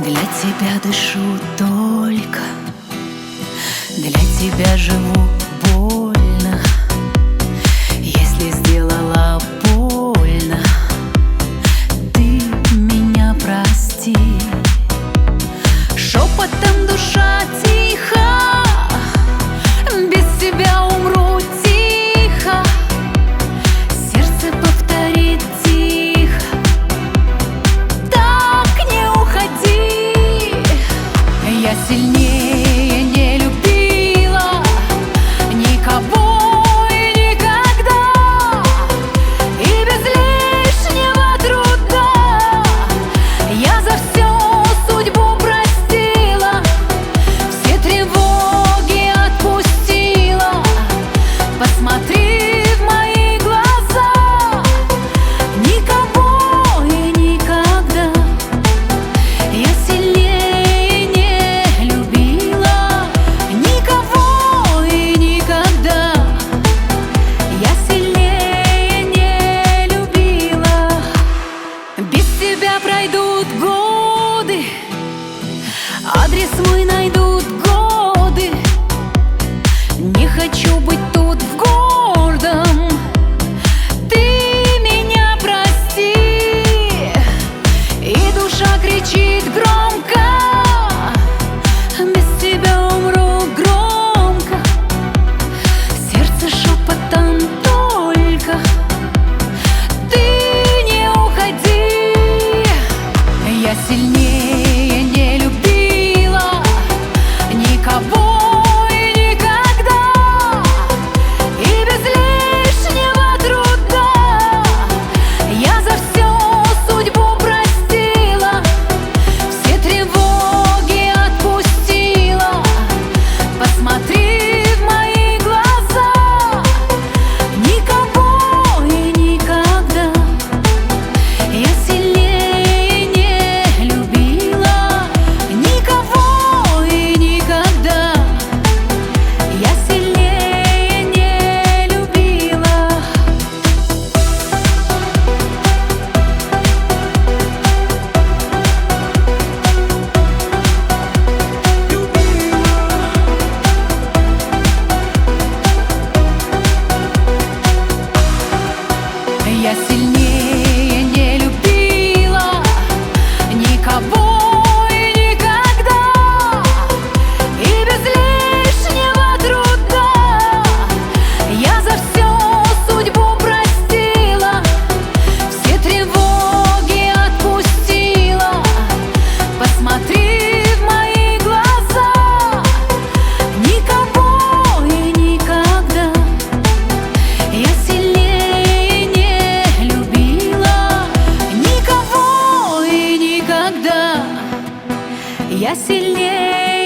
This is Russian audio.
Для тебя дышу только, для тебя живу больно. Если сделала больно, ты меня прости. Шепотом душа тиха, без тебя умру тихо. Сердце повторит тихо: так не уходи. Я сильнее не любила никого и никогда, и без лишнего труда я за все судьбу простила, все тревоги отпустила. Посмотри в мои глаза: никого и никогда я сильнее не любила, никого и никогда я сильнее не любила. Без тебя пройдут годы, адрес мой найдут годы. Не хочу быть тут в гордом, ты меня прости. И душа кричит громко: без тебя умру громко. Сердце шепотом только: ты не уходи. Я сильнее не любила никого и никогда, и без лишнего труда я за все судьбу простила, все тревоги отпустила. Посмотри в мои глаза: никого и никогда я сильнее не любила, никого и никогда я сильнее не любила. Я сильнее не любила никого и никогда, и без лишнего труда я за все судьбу простила, все тревоги отпустила. Посмотри в мои глаза: никого и никогда я сильнее не любила, никого и никогда я сильнее